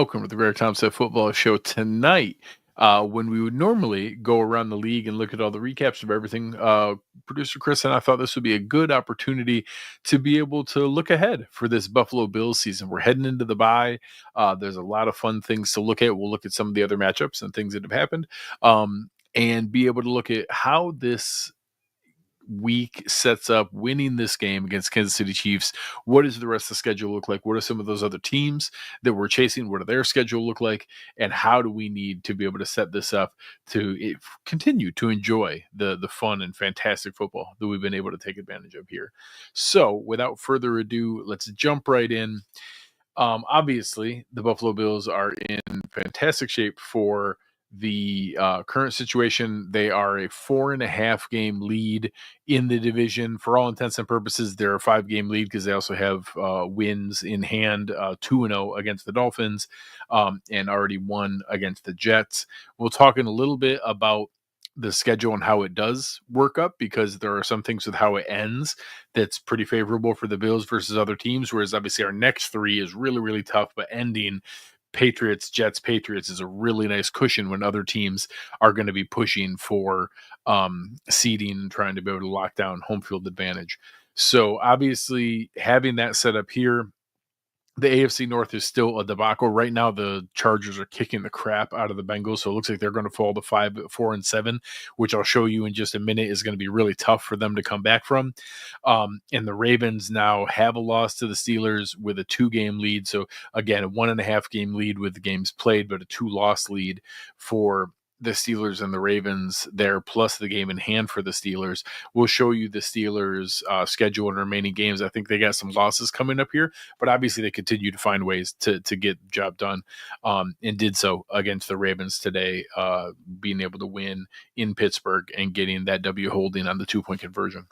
welcome to the Greg Tompsett Football Show tonight. When we would normally go around the league and look at all the recaps of everything, producer Chris and I thought this would be a good opportunity to be able to look ahead for this Buffalo Bills season. We're heading into the bye. There's a lot of fun things to look at. We'll look at some of the other matchups and things that have happened, and be able to look at how this week sets up winning this game against Kansas City Chiefs. What does the rest of the schedule look like? What are some of those other teams that we're chasing? What do their schedule look like? And how do we need to be able to set this up to continue to enjoy the fun and fantastic football that we've been able to take advantage of here? So without further ado, let's jump right in. Obviously, the Buffalo Bills are in fantastic shape for the current situation. They are a 4.5 game lead in the division. For all intents and purposes, they're a 5 game lead because they also have wins in hand, 2-0 against the Dolphins, and already won against the Jets. We'll talk in a little bit about the schedule and how it does work up, because there are some things with how it ends that's pretty favorable for the Bills versus other teams, whereas obviously our next 3 is really, really tough, but ending Patriots, Jets, Patriots is a really nice cushion when other teams are going to be pushing for seeding and trying to be able to lock down home field advantage. So obviously having that set up here, the AFC North is still a debacle. Right now, the Chargers are kicking the crap out of the Bengals, so it looks like they're going to fall to 4-7, which I'll show you in just a minute is going to be really tough for them to come back from. And the Ravens now have a loss to the Steelers with a 2-game lead. So again, a 1.5 game lead with the games played, but a 2-loss lead for the Steelers and the Ravens there, plus the game in hand for the Steelers. We'll show you the Steelers' schedule and remaining games. I think they got some losses coming up here, but obviously they continue to find ways to get the job done, and did so against the Ravens today, being able to win in Pittsburgh and getting that W holding on the 2-point conversion.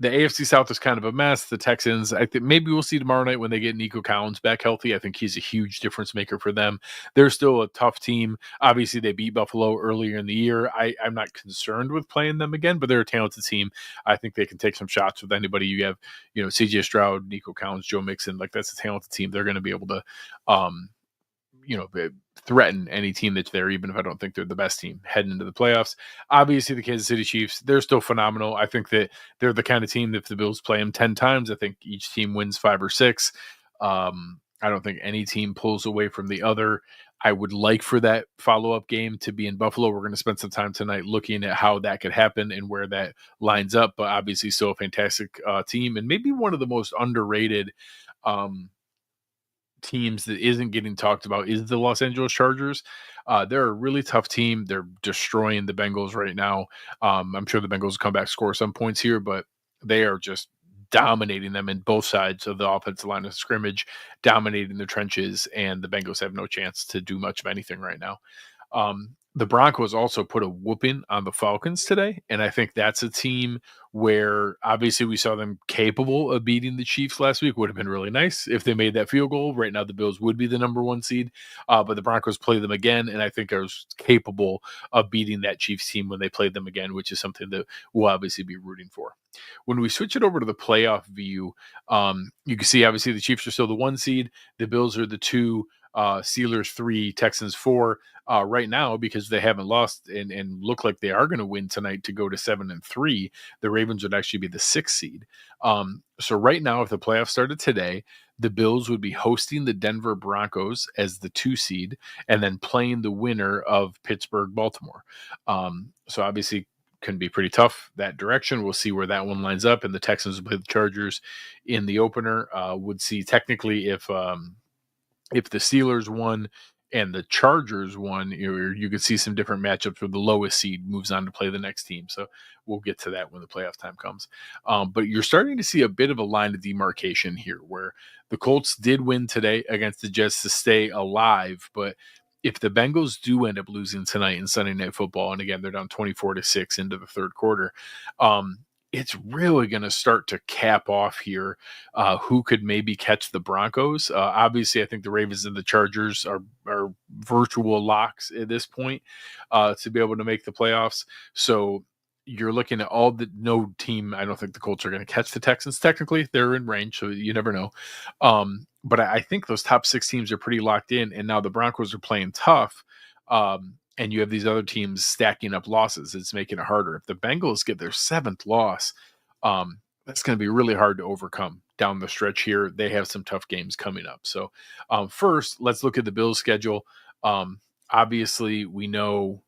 The AFC South is kind of a mess. The Texans, I think maybe we'll see tomorrow night when they get Nico Collins back healthy. I think he's a huge difference maker for them. They're still a tough team. Obviously, they beat Buffalo earlier in the year. I'm not concerned with playing them again, but they're a talented team. I think they can take some shots with anybody. You have, CJ Stroud, Nico Collins, Joe Mixon. Like, that's a talented team. They're going to be able to, threaten any team that's there, even if I don't think they're the best team heading into the playoffs. Obviously, the Kansas City Chiefs, they're still phenomenal. I think that they're the kind of team that if the Bills play them 10 times, I think each team wins 5 or 6. I don't think any team pulls away from the other. I would like for that follow-up game to be in Buffalo. We're going to spend some time tonight looking at how that could happen and where that lines up, but obviously still a fantastic team, and maybe one of the most underrated teams that isn't getting talked about is the Los Angeles Chargers. They're a really tough team. They're destroying the Bengals right now. I'm sure the Bengals will come back, score some points here, but they are just dominating them in both sides of the offensive line of scrimmage, dominating the trenches, and the Bengals have no chance to do much of anything right now. The Broncos also put a whooping on the Falcons today, and I think that's a team where obviously we saw them capable of beating the Chiefs last week. Would have been really nice if they made that field goal. Right now, the Bills would be the number 1 seed, but the Broncos play them again, and I think are capable of beating that Chiefs team when they play them again, which is something that we'll obviously be rooting for. When we switch it over to the playoff view, you can see obviously the Chiefs are still the 1 seed. The Bills are the 2, Steelers 3, Texans 4 right now, because they haven't lost and look like they are going to win tonight to go to 7-3. The Ravens would actually be the 6th seed. So right now, if the playoffs started today, the Bills would be hosting the Denver Broncos as the 2 seed and then playing the winner of Pittsburgh, Baltimore. So obviously can be pretty tough that direction. We'll see where that one lines up. And the Texans will play the Chargers in the opener. Would see technically if the Steelers won and the Chargers won, you could see some different matchups where the lowest seed moves on to play the next team. So we'll get to that when the playoff time comes. But you're starting to see a bit of a line of demarcation here where the Colts did win today against the Jets to stay alive. But if the Bengals do end up losing tonight in Sunday Night Football, and again, they're down 24-6 into the third quarter, it's really going to start to cap off here who could maybe catch the Broncos. Obviously, I think the Ravens and the Chargers are virtual locks at this point to be able to make the playoffs. So you're looking at all the no team. I don't think the Colts are going to catch the Texans. Technically, they're in range, so you never know. But I think those top 6 teams are pretty locked in, and now the Broncos are playing tough. And you have these other teams stacking up losses. It's making it harder. If the Bengals get their 7th loss, that's going to be really hard to overcome down the stretch here. They have some tough games coming up. So, first, let's look at the Bills' schedule. Obviously, we know,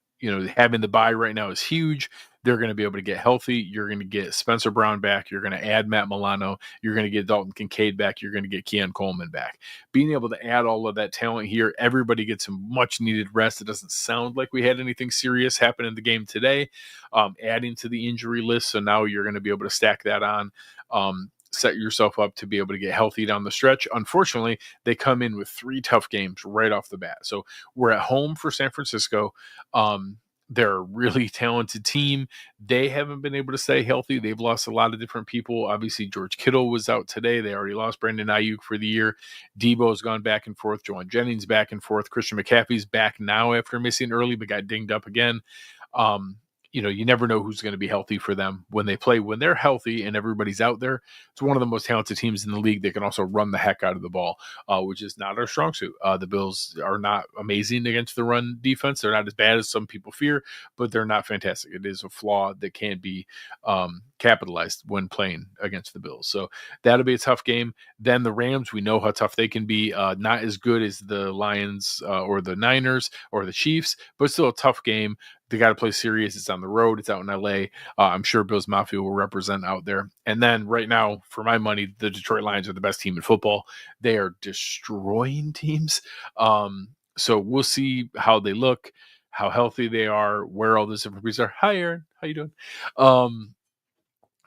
having the bye right now is huge. They're going to be able to get healthy. You're going to get Spencer Brown back. You're going to add Matt Milano. You're going to get Dalton Kincaid back. You're going to get Keon Coleman back. Being able to add all of that talent here, everybody gets some much needed rest. It doesn't sound like we had anything serious happen in the game today, adding to the injury list. So now you're going to be able to stack that on. Set yourself up to be able to get healthy down the stretch. Unfortunately, they come in with 3 tough games right off the bat. So we're at home for San Francisco. They're a really talented team. They haven't been able to stay healthy. They've lost a lot of different people. Obviously, George Kittle was out today. They already lost Brandon Ayuk for the year. Debo's gone back and forth. Joanne Jennings back and forth. Christian McCaffrey's back now after missing early, but got dinged up again. You never know who's going to be healthy for them when they play. When they're healthy and everybody's out there, it's one of the most talented teams in the league. They can also run the heck out of the ball, which is not our strong suit. The Bills are not amazing against the run defense. They're not as bad as some people fear, but they're not fantastic. It is a flaw that can be capitalized when playing against the Bills. So that'll be a tough game. Then the Rams, we know how tough they can be. Not as good as the Lions or the Niners or the Chiefs, but still a tough game. They got to play serious. It's on the road. It's out in LA. I'm sure Bills Mafia will represent out there. And then right now, for my money, the Detroit Lions are the best team in football. They are destroying teams. So we'll see how they look, how healthy they are, where all those different pieces are. Hi, Aaron. How you doing?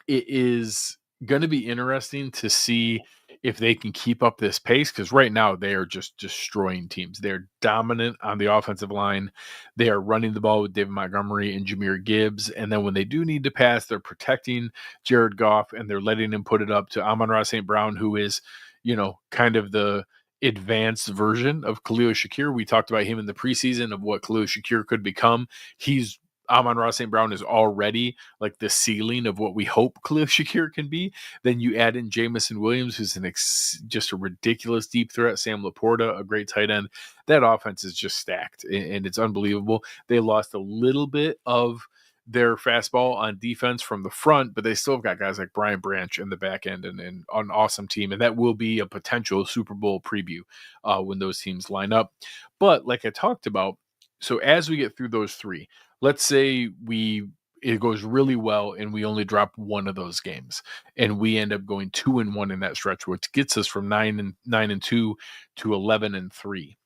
It is going to be interesting to see if they can keep up this pace, because right now they are just destroying teams. They're dominant on the offensive line. They are running the ball with David Montgomery and Jahmyr Gibbs. And then when they do need to pass, they're protecting Jared Goff and they're letting him put it up to Amon-Ra St. Brown, who is, kind of the advanced version of Khalil Shakir. We talked about him in the preseason of what Khalil Shakir could become. Amon-Ra St. Brown is already like the ceiling of what we hope Khalil Shakir can be. Then you add in Jamison Williams, who's just a ridiculous deep threat. Sam Laporta, a great tight end. That offense is just stacked, and it's unbelievable. They lost a little bit of their fastball on defense from the front, but they still have got guys like Brian Branch in the back end and an awesome team. And that will be a potential Super Bowl preview when those teams line up. But like I talked about, so as we get through those 3, let's say it goes really well and we only drop one of those games and we end up going 2-1 in that stretch, which gets us from 9-2 to 11-3.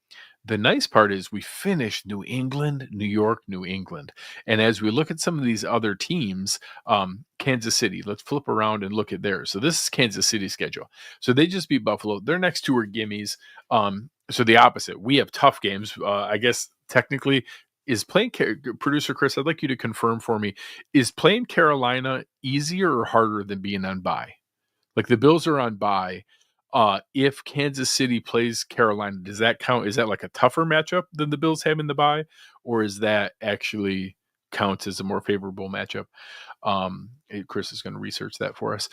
The nice part is we finished New England, New York, New England. And as we look at some of these other teams, Kansas City, let's flip around and look at theirs. So this is Kansas City's schedule. So they just beat Buffalo. Their next 2 are gimmies. So the opposite. We have tough games. I guess technically is playing producer Chris, I'd like you to confirm for me, is playing Carolina easier or harder than being on bye? Like the Bills are on bye. If Kansas City plays Carolina, does that count? Is that like a tougher matchup than the Bills have in the bye, or is that actually counts as a more favorable matchup? Chris is going to research that for us.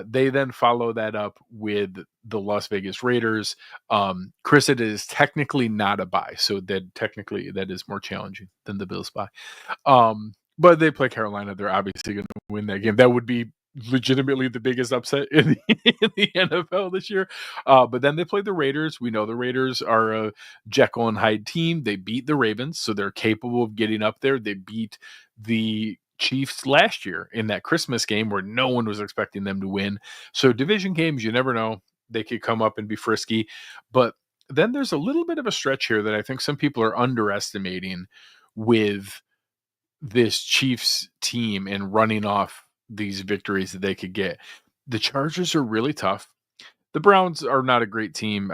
They then follow that up with the Las Vegas Raiders. Chris, it is technically not a bye, so that is more challenging than the Bills bye. But they play Carolina. They're obviously going to win that game. That would be legitimately the biggest upset in the NFL this year. But then they play the Raiders. We know the Raiders are a Jekyll and Hyde team. They beat the Ravens, so they're capable of getting up there. They beat the Chiefs last year in that Christmas game where no one was expecting them to win. So division games, you never know. They could come up and be frisky. But then there's a little bit of a stretch here that I think some people are underestimating with this Chiefs team and running off these victories that they could get. The Chargers are really tough. The Browns are not a great team.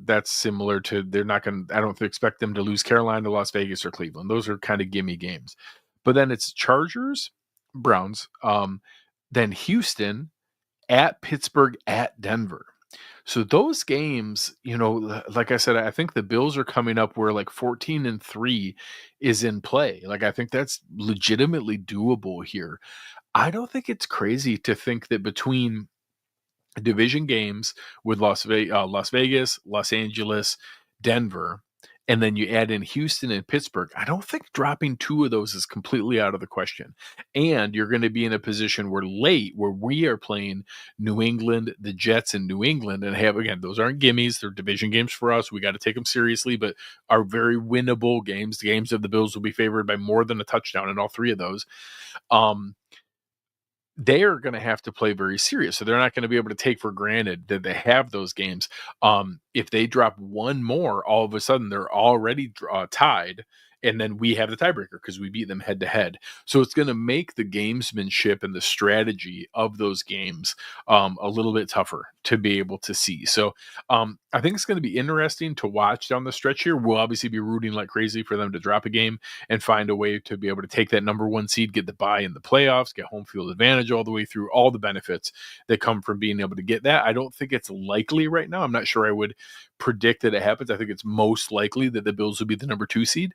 That's similar to, I don't expect them to lose Carolina, Las Vegas, or Cleveland. Those are kind of gimme games. But then it's Chargers, Browns, then Houston, at Pittsburgh, at Denver. So those games, like I said, I think the Bills are coming up where like 14-3 is in play. Like I think that's legitimately doable here. I don't think it's crazy to think that between division games with Las Vegas, Los Angeles, Denver, and then you add in Houston and Pittsburgh. I don't think dropping two of those is completely out of the question. And you're going to be in a position where we are playing New England, the Jets in New England, and have again, those aren't gimmies. They're division games for us. We got to take them seriously, but are very winnable games. The games of the Bills will be favored by more than a touchdown in all three of those. Um, they're going to have to play very serious. So they're not going to be able to take for granted that they have those games. If they drop one more, all of a sudden they're already tied. And then we have the tiebreaker because we beat them head to head. So it's going to make the gamesmanship and the strategy of those games a little bit tougher to be able to see. So I think it's going to be interesting to watch down the stretch here. We'll obviously be rooting like crazy for them to drop a game and find a way to be able to take that number one seed, get the bye in the playoffs, get home field advantage all the way through, all the benefits that come from being able to get that. I don't think it's likely right now. I'm not sure I would predict that it happens. I think it's most likely that the Bills will be the number two seed,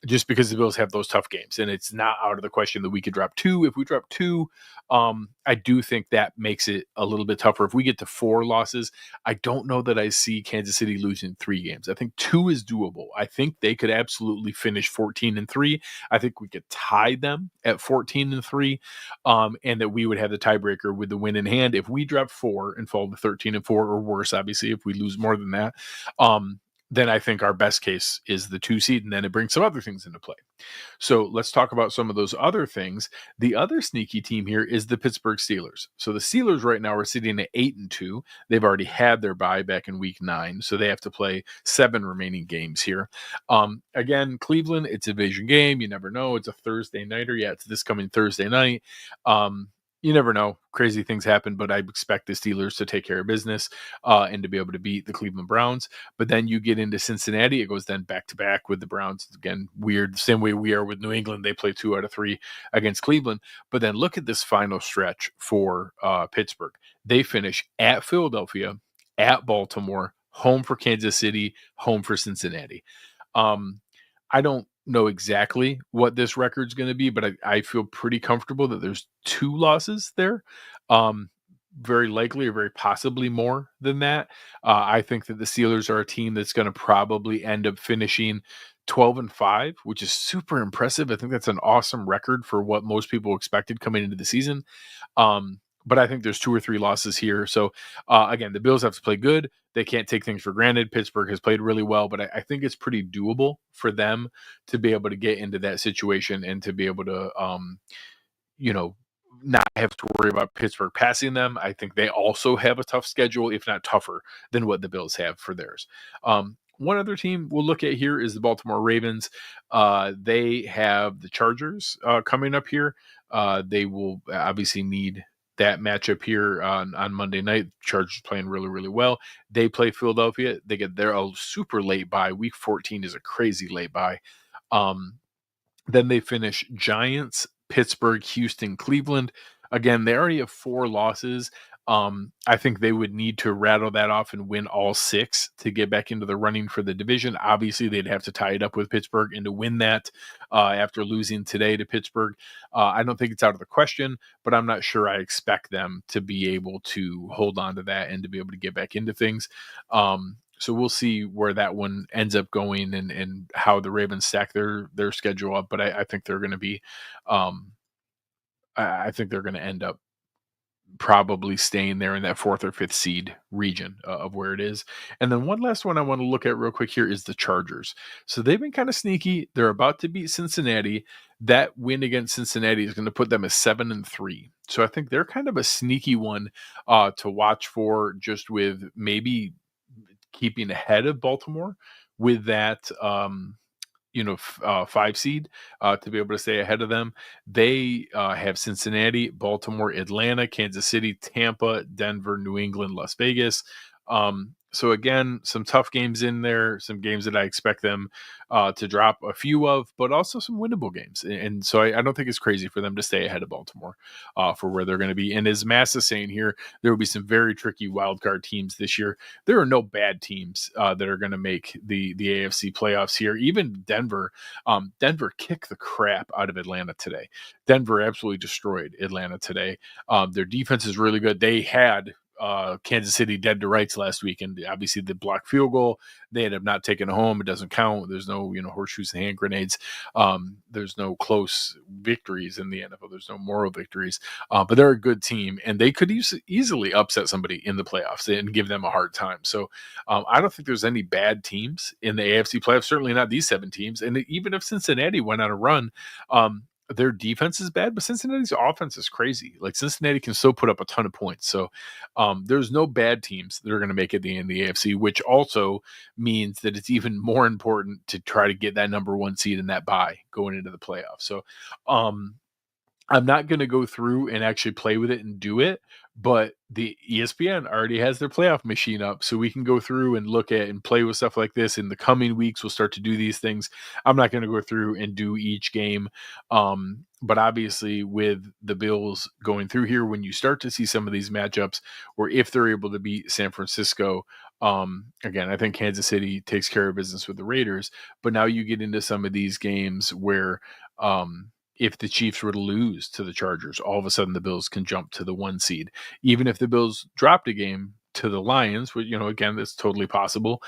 just because the Bills have those tough games. And it's not out of the question that we could drop two. If we drop two, I do think that makes it a little bit tougher. If we get to 4 losses, I don't know that I see Kansas City losing 3 games. I think 2 is doable. I think they could absolutely finish 14-3. I think we could tie them at 14-3, and that we would have the tiebreaker with the win in hand. If we drop 4 and fall to 13-4 or worse, obviously, if we lose more than that, then I think our best case is the 2 seed, and then it brings some other things into play. So let's talk about some of those other things. The other sneaky team here is the Pittsburgh Steelers. So the Steelers right now are sitting at 8-2. They've already had their bye back in week 9, so they have to play 7 remaining games here. Again, Cleveland, it's a division game. You never know. It's a Thursday nighter. Yeah, it's this coming Thursday night. You never know. Crazy things happen, but I expect the Steelers to take care of business and to be able to beat the Cleveland Browns. But then you get into Cincinnati. It goes then back to back with the Browns. Again, weird. Same way we are with New England. They play 2 out of 3 against Cleveland. But then look at this final stretch for Pittsburgh. They finish at Philadelphia, at Baltimore, home for Kansas City, home for Cincinnati. I don't know exactly what this record's going to be, but I feel pretty comfortable that there's 2 losses there. Um, very likely or very possibly more than that. I think that the Steelers are a team that's going to probably end up finishing 12-5, which is super impressive. I think that's an awesome record for what most people expected coming into the season. But I think there's 2 or 3 losses here. So again, the Bills have to play good. They can't take things for granted. Pittsburgh has played really well, but I think it's pretty doable for them to be able to get into that situation and to be able to, you know, not have to worry about Pittsburgh passing them. I think they also have a tough schedule, if not tougher than what the Bills have for theirs. One other team we'll look at here is the Baltimore Ravens. They have the Chargers coming up here. They will obviously need that matchup here on Monday night. Chargers playing really, really well. They play Philadelphia. They get their super late bye. Week 14 is a crazy late bye. Then they finish Giants, Pittsburgh, Houston, Cleveland. Again, they already have 4 losses. I think they would need to rattle that off and win all 6 to get back into the running for the division. Obviously, they'd have to tie it up with Pittsburgh and to win that after losing today to Pittsburgh. I don't think it's out of the question, but I'm not sure I expect them to be able to hold on to that and to be able to get back into things. So we'll see where that one ends up going and how the Ravens stack their schedule up. But I think they're going to be, I think they're going to end up probably staying there in that 4th or 5th seed region of where it is. And then one last one I want to look at real quick here is the Chargers. So they've been kind of sneaky. They're about to beat Cincinnati. That win against Cincinnati is going to put them at 7-3. So I think they're kind of a sneaky one to watch for, just with maybe keeping ahead of Baltimore with that 5 seed to be able to stay ahead of them. They have Cincinnati, Baltimore, Atlanta, Kansas City, Tampa, Denver, New England, Las Vegas. So again, some tough games in there, some games that I expect them to drop a few of, but also some winnable games. And so I don't think it's crazy for them to stay ahead of Baltimore for where they're going to be. And as Mass is saying here, there will be some very tricky wild card teams this year. There are no bad teams that are going to make the AFC playoffs here. Even Denver, Denver kicked the crap out of Atlanta today. Denver absolutely destroyed Atlanta today. Their defense is really good. They had Kansas City dead to rights last week, and obviously the blocked field goal they ended up not taking it home. It doesn't count. There's no horseshoes and hand grenades. There's no close victories in the NFL. There's no moral victories, but they're a good team, and they could easily upset somebody in the playoffs and give them a hard time. So I don't think there's any bad teams in the AFC playoffs. Certainly not these 7 teams. And even if Cincinnati went on a run, their defense is bad, but Cincinnati's offense is crazy. Like Cincinnati can still put up a ton of points. So there's no bad teams that are going to make it in the AFC, which also means that it's even more important to try to get that number 1 seed in that bye going into the playoffs. So I'm not going to go through and actually play with it and do it, but the ESPN already has their playoff machine up, so we can go through and look at and play with stuff like this in the coming weeks. We'll start to do these things. I'm not going to go through and do each game, but obviously with the Bills going through here, when you start to see some of these matchups, or if they're able to beat San Francisco, again, I think Kansas City takes care of business with the Raiders, but now you get into some of these games where if the Chiefs were to lose to the Chargers, all of a sudden the Bills can jump to the 1 seed. Even if the Bills dropped a game to the Lions, which, again, that's totally possible.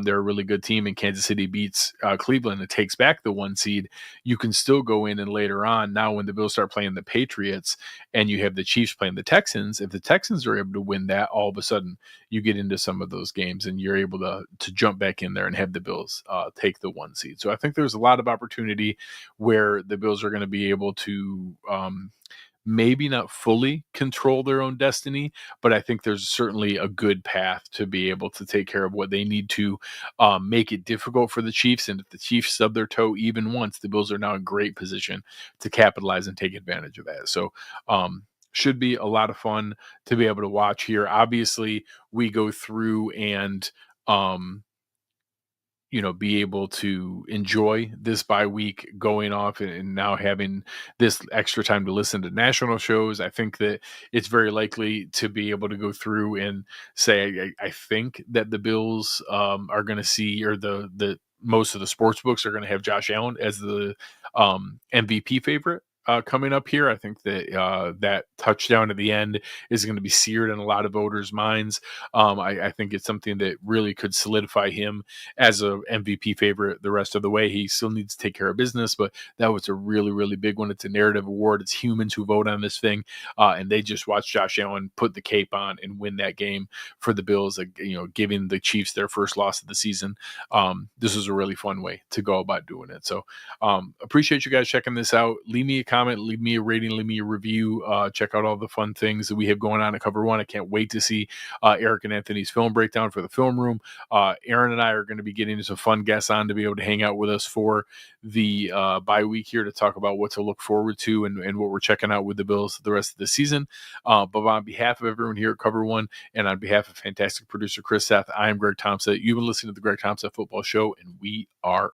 They're a really good team, and Kansas City beats Cleveland and takes back the 1 seed. You can still go in and later on, now when the Bills start playing the Patriots and you have the Chiefs playing the Texans, if the Texans are able to win that, all of a sudden you get into some of those games and you're able to jump back in there and have the Bills take the 1 seed. So I think there's a lot of opportunity where the Bills are going to be able to maybe not fully control their own destiny, but I think there's certainly a good path to be able to take care of what they need to make it difficult for the Chiefs. And if the Chiefs stub their toe even once, the Bills are now in great position to capitalize and take advantage of that. So, should be a lot of fun to be able to watch here. Obviously, we go through and um, be able to enjoy this bye week going off and now having this extra time to listen to national shows. I think that it's very likely to be able to go through and say, I think that the Bills are going to see, or the most of the sports books are going to have Josh Allen as the MVP favorite. Coming up here, I think that that touchdown at the end is going to be seared in a lot of voters' minds. I think it's something that really could solidify him as a MVP favorite the rest of the way. He still needs to take care of business, but that was a really, really big one. It's a narrative award. It's humans who vote on this thing, and they just watched Josh Allen put the cape on and win that game for the Bills, giving the Chiefs their first loss of the season. This was a really fun way to go about doing it. So appreciate you guys checking this out. Leave me a comment, leave me a rating, leave me a review. Check out all the fun things that we have going on at Cover One. I can't wait to see Eric and Anthony's film breakdown for the film room. Aaron and I are going to be getting some fun guests on to be able to hang out with us for the bye week here to talk about what to look forward to and what we're checking out with the Bills the rest of the season. But on behalf of everyone here at Cover One and on behalf of fantastic producer Chris Seth, I am Greg Tompsett. You've been listening to the Greg Tompsett Football Show, and we are